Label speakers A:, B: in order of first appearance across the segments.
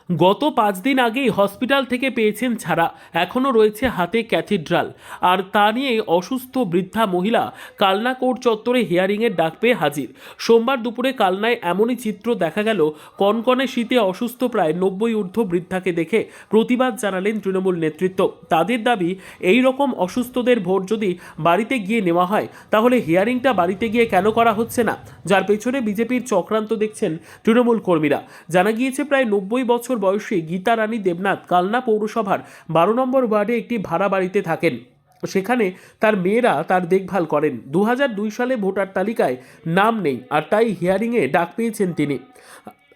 A: গত 5 দিন আগেই হসপিটাল থেকে পেয়েছেন ছাড়া, এখনও রয়েছে হাতে ক্যাথিড্রাল। আর তা নিয়ে অসুস্থ বৃদ্ধা মহিলা কালনা কোর্ট চত্বরে হিয়ারিংয়ের ডাক পেয়ে হাজির। সোমবার দুপুরে কালনায় এমনই চিত্র দেখা গেল। কনকনে শীতে অসুস্থ প্রায় 90 ঊর্ধ্ব বৃদ্ধাকে দেখে প্রতিবাদ জানালেন তৃণমূল নেতৃত্ব। তাদের দাবি, এই রকম অসুস্থদের ভোট যদি বাড়িতে গিয়ে নেওয়া হয়, তাহলে হিয়ারিংটা বাড়িতে গিয়ে কেন করা হচ্ছে না, যার পেছনে বিজেপির চক্রান্ত দেখছেন তৃণমূল কর্মীরা। জানা গিয়েছে, প্রায় 90 বছর বয়সী গীতা রানী দেবনাথ কালনা পৌরসভার 12 নম্বর ওয়ার্ডে একটি ভাড়া বাড়িতে থাকেন। সেখানে তার মেয়েরা তার দেখভাল করেন। 2002 সালে ভোটার তালিকায় নাম নেই, আর তাই হিয়ারিংয়ে ডাক পেয়েছেন তিনি।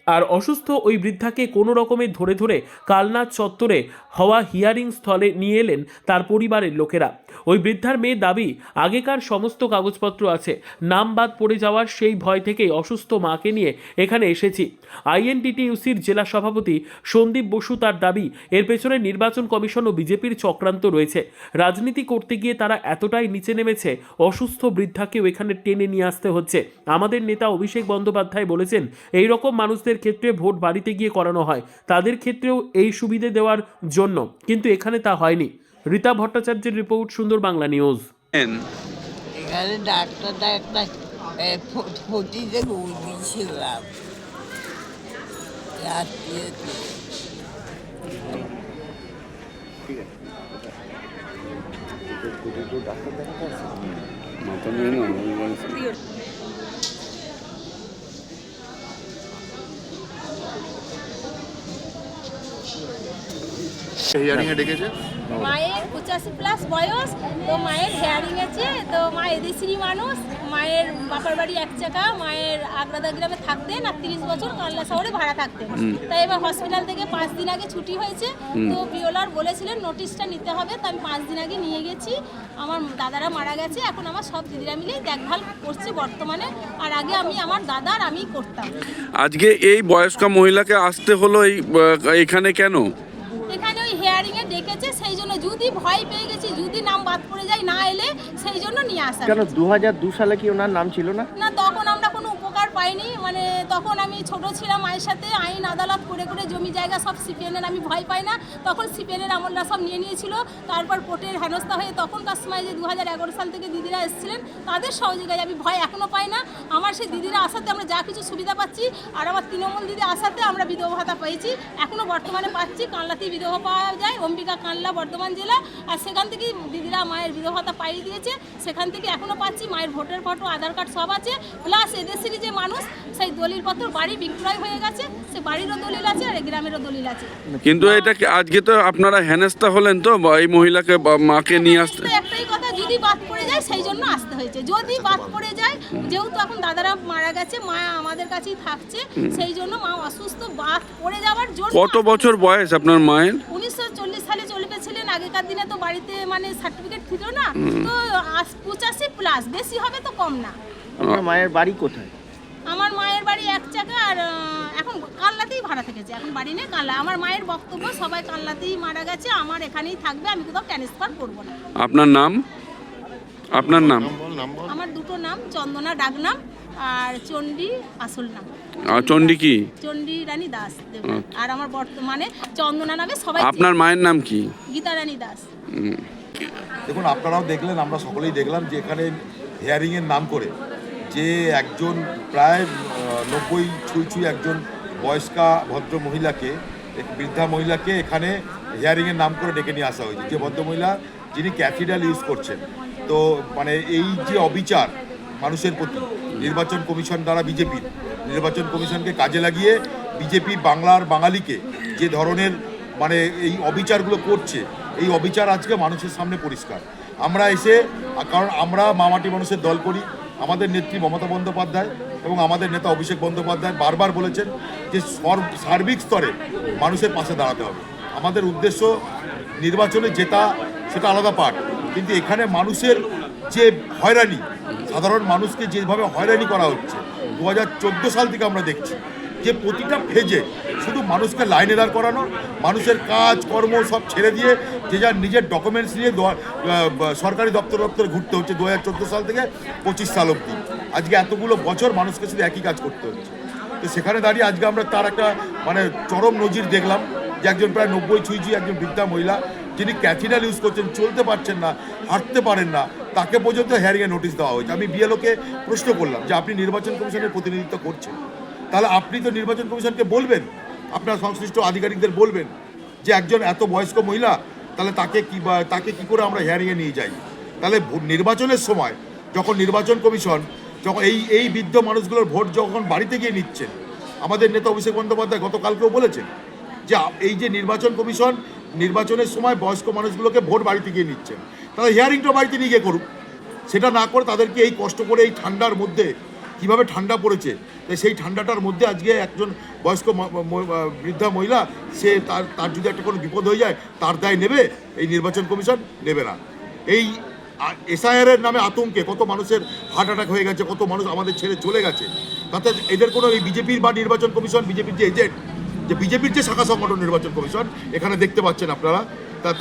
A: আর অসুস্থ ওই বৃদ্ধাকে কোনো রকমে ধরে ধরে কালনা চত্বরে হওয়া হিয়ারিং স্থলে নিয়ে এলেন তার পরিবারের লোকেরা। ওই বৃদ্ধার মেয়ে দাবি, আগেকার সমস্ত কাগজপত্র আছে, নাম বাদ পড়ে যাওয়ার সেই ভয় থেকেই অসুস্থ মাকে নিয়ে এখানে এসেছি। আইএনটিটিইউসির জেলা সভাপতি সন্দীপ বসু তার দাবি, এর পেছনে নির্বাচন কমিশন ও বিজেপির চক্রান্ত রয়েছে। রাজনীতি করতে গিয়ে তারা এতটাই নিচে নেমেছে, অসুস্থ বৃদ্ধাকেও এখানে টেনে নিয়ে আসতে হচ্ছে। আমাদের নেতা অভিষেক বন্দ্যোপাধ্যায় বলেছেন, এই রকম মানুষদের ক্ষেত্রে ভোট বাড়িতে গিয়ে করানো হয়, তাদের ক্ষেত্রেও এই সুবিধে দেওয়ার জন্য, কিন্তু এখানে তা হয়নি। রীতা ভট্টাচার্যের রিপোর্ট, সুন্দর বাংলা নিউজ।
B: এখানে ডাক্তারটা একটা ফটিতে দিয়েছিলাম রাত্রিতে।
C: হিয়ারিংয়ে ডেকেছে।
D: মায়ের 85+ বয়স, তো মায়ের হেয়ারিং আছে। তো মা এদেশেরই মানুষ, মায়ের বাপার বাড়ি এক চাকা, মায়ের আগ্রাদা গ্রামে থাকতেন, আর 30 বছর কালনা শহরে ভাড়া থাকতেন। তাই এবার হসপিটাল থেকে 5 দিন আগে ছুটি হয়েছে। তো বিওলার বলেছিলেন নোটিশটা নিতে হবে, তো আমি 5 দিন আগে নিয়ে গেছি। আমার দাদারা মারা গেছে, এখন আমার সব দিদিরা মিলেই দেখভাল করছে বর্তমানে। আর আগে আমি আমার দাদা আর আমি করতাম।
C: আজকে এই বয়স্ক মহিলাকে আসতে হলো এখানে কেন?
D: এখানে ওই হেয়ারিংয়ে ডেকেছে, সেই জন্য। যদি ভয় পেয়ে গেছি, যদি নাম বাদ পড়ে যায়, না এলে সেই জন্য নিয়ে আসা।
E: কেন 2002 সালে কি ওনার নাম ছিল না?
D: না, তখন আমরা কোনো উপকার পাইনি। মানে তখন আমি ছোট ছিলাম, মায়ের সাথে আইন আদালত করে করে জমি জায়গা সব সিপিএনের, আমি ভয় পাই না। তখন সিপিএনের আমলরা সব নিয়ে নিয়েছিল। তারপর কোর্টের হেনস্থা হয়ে তখনকার সময় যে 2011 সাল থেকে দিদিরা এসেছিলেন, তাদের সহযোগিতায় আমি ভয় এখনও পাই না। আমার সেই দিদিরা আসাতে আমরা যা কিছু সুবিধা পাচ্ছি, আর আমার তৃণমূল দিদি আসাতে আমরা বিধবা ভাতা পেয়েছি, এখনও বর্তমানে পাচ্ছি। কানলাতেই বিধবা পাওয়া যায়, অম্বিকা কানলা বর্ধমান জেলা। আর সেখান থেকেই দিদিরা মায়ের বিধবা ভাতা পাইয়ে দিয়েছে, সেখান থেকে এখনও পাচ্ছি। মায়ের ভোটের ফটো, আধার কার্ড সব আছে। প্লাস এদেশেরই যে মানুষ, সেই দলিলপত্র বাড়ি বিক্রয় হয়ে গেছে, সে বাড়িরও দলিল আছে আর গ্রামেরও দলিল আছে।
C: কিন্তু এটা আজকে তো আপনারা হেনস্থা হলেন, তো এই মহিলাকে মাকে নিয়ে আসতে।
D: একটাই কথা, যদি বাদ পড়ে যায় সেই জন্য আসতে হয়েছে। যদি বাদ পড়ে যায়, যেহেতু এখন দাদারা মারা গেছে, মা আমাদের কাছেই থাকছে, সেই জন্য মা অসুস্থ, বাদ পড়ে যাওয়ার জন্য।
C: কত বছর বয়স আপনার মায়ের?
D: 1940 সালে চলে পেয়েছিলেন। আগেকার দিনে তো বাড়িতে মানে সার্টিফিকেট ছিল না, তো 85+, বেশি হবে তো কম না।
E: আপনার মায়ের বাড়ি কোথায়?
D: আমার মায়ের বাড়ি এক চাকা, আর এখন কানলাতেই ভাড়া থেকেছে। এখন বাড়ি নেই, কানলা। আমার মায়ের বক্তব্য, সবাই কানলাতেই মারা গেছে, আমার এখানেই থাকবে, আমি কোথাও ট্রান্সফার করবো না।
C: আপনার নাম? আপনার নাম?
D: আমার দুটো নাম, চন্দনা ডাকনাম আর চণ্ডী আসল নাম।
C: চণ্ডী কি?
D: চণ্ডী রানী দাস দেবনাথ। আর আমার বর্তমানে চন্দনা নামে সবাই।
C: আপনার মায়ের নাম কি?
D: গীতা রানী দাস।
F: দেখুন, আপনারাও দেখলেন, আমরা সকলেই দেখলাম যে এখানে হিয়ারিংয়ের নাম করে যে একজন প্রায় 90 ছুঁই একজন বয়স্কা ভদ্র মহিলাকে, বৃদ্ধা মহিলাকে এখানে হিয়ারিংয়ের নাম করে ডেকে নিয়ে আসা হয়েছে। যে ভদ্রমহিলা যিনি ক্যাথিড্রাল ইউজ করছেন। তো মানে এই যে অবিচার মানুষের প্রতি, নির্বাচন কমিশন দ্বারা বিজেপির নির্বাচন কমিশনকে কাজে লাগিয়ে বিজেপি বাংলার বাঙালিকে যে ধরনের মানে এই অবিচারগুলো করছে, এই অবিচার আজকে মানুষের সামনে পরিষ্কার। আমরা এসে, কারণ আমরা মামাটি মানুষের দল করি, আমাদের নেত্রী মমতা বন্দ্যোপাধ্যায় এবং আমাদের নেতা অভিষেক বন্দ্যোপাধ্যায় বারবার বলেছেন যে সার্বিক স্তরে মানুষের পাশে দাঁড়াতে হবে। আমাদের উদ্দেশ্য নির্বাচনে জেতা, সেটা আলাদা পাঠ, কিন্তু এখানে মানুষের যে হয়রানি, সাধারণ মানুষকে যেভাবে হয়রানি করা হচ্ছে 2014 সাল থেকে আমরা দেখছি যে প্রতিটা ফেজে শুধু মানুষকে লাইনে দাঁড় করানো, মানুষের কাজ কর্ম সব ছেড়ে দিয়ে যে যার নিজের ডকুমেন্টস নিয়ে সরকারি দপ্তরে ঘুরতে হচ্ছে 2014 সাল থেকে 25 সাল অবধি। আজকে এতগুলো বছর মানুষকে শুধু একই কাজ করতে হচ্ছে। তো সেখানে দাঁড়িয়ে আজকে আমরা তার একটা মানে চরম নজির দেখলাম যে একজন প্রায় 90 ছুঁই একজন বৃদ্ধা মহিলা যিনি ক্যাথিড্রাল ইউজ করছেন, চলতে পারছেন না, হাঁটতে পারেন না, তাকে পর্যন্ত হিয়ারিংয়ে নোটিশ দেওয়া হয়েছে। আমি বিএলওকে প্রশ্ন করলাম যে আপনি নির্বাচন কমিশনের প্রতিনিধিত্ব করছেন, তাহলে আপনি তো নির্বাচন কমিশনকে বলবেন, আপনার সংশ্লিষ্ট আধিকারিকদের বলবেন যে একজন এত বয়স্ক মহিলা, তাহলে তাকে কি করে আমরা হিয়ারিংয়ে নিয়ে যাই। তাহলে নির্বাচনের সময় যখন নির্বাচন কমিশন যখন এই বৃদ্ধ মানুষগুলোর ভোট যখন বাড়িতে গিয়ে নিচ্ছেন, আমাদের নেতা অভিষেক বন্দ্যোপাধ্যায় গতকালকেও বলেছেন যে এই যে নির্বাচন কমিশন নির্বাচনের সময় বয়স্ক মানুষগুলোকে ভোট বাড়িতে গিয়ে নিচ্ছেন, তাহলে হিয়ারিংটা বাড়িতে নিয়ে গিয়ে করুক। সেটা না করে তাদেরকে এই কষ্ট করে এই ঠান্ডার মধ্যে, কীভাবে ঠান্ডা পড়েছে, তাই সেই ঠান্ডাটার মধ্যে আজকে একজন বয়স্ক বৃদ্ধা মহিলা সে তার যদি একটা কোনো বিপদ হয়ে যায় তার দায় নেবে? এই নির্বাচন কমিশন নেবে না। এই এসআইআরের নামে আতঙ্কে কত মানুষের হার্ট অ্যাটাক হয়ে গেছে, কত মানুষ আমাদের ছেড়ে চলে গেছে। তাতে এদের কোনো এই বিজেপির বা নির্বাচন কমিশন, বিজেপির যে এজেন্ট, যে বিজেপির যে শাখা সংগঠন নির্বাচন কমিশন এখানে দেখতে পাচ্ছেন আপনারা,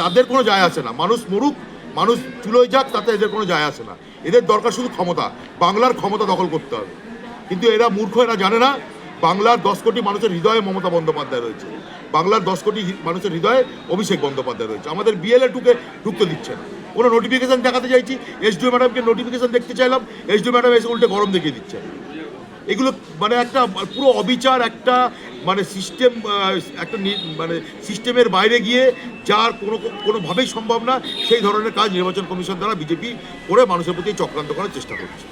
F: তাদের কোনো যায় আসে না। মানুষ মরুক, মানুষ চুলোয় যাক, তাতে এদের কোনো যায় আসে না। এদের দরকার শুধু ক্ষমতা, বাংলার ক্ষমতা দখল করতে হবে। কিন্তু এরা মূর্খ, এরা জানে না বাংলার 10 কোটি মানুষের হৃদয়ে মমতা বন্দ্যোপাধ্যায় রয়েছে, বাংলার 10 কোটি মানুষের হৃদয়ে অভিষেক বন্দ্যোপাধ্যায় রয়েছে। আমাদের বিএলএ ঢুকতে দিচ্ছে না। কোনো নোটিফিকেশান দেখাতে চাইছি, এসডিও ম্যাডামকে নোটিফিকেশান দেখতে চাইলাম, এসডিও ম্যাডাম এসে উল্টে গরম দেখিয়ে দিচ্ছে। এগুলো মানে একটা পুরো অবিচার, একটা মানে সিস্টেম, একটা মানে সিস্টেমের বাইরে গিয়ে যার কোনোভাবেই সম্ভব না সেই ধরনের কাজ নির্বাচন কমিশন দ্বারা বিজেপি করে মানুষের প্রতি চক্রান্ত করার চেষ্টা করছে।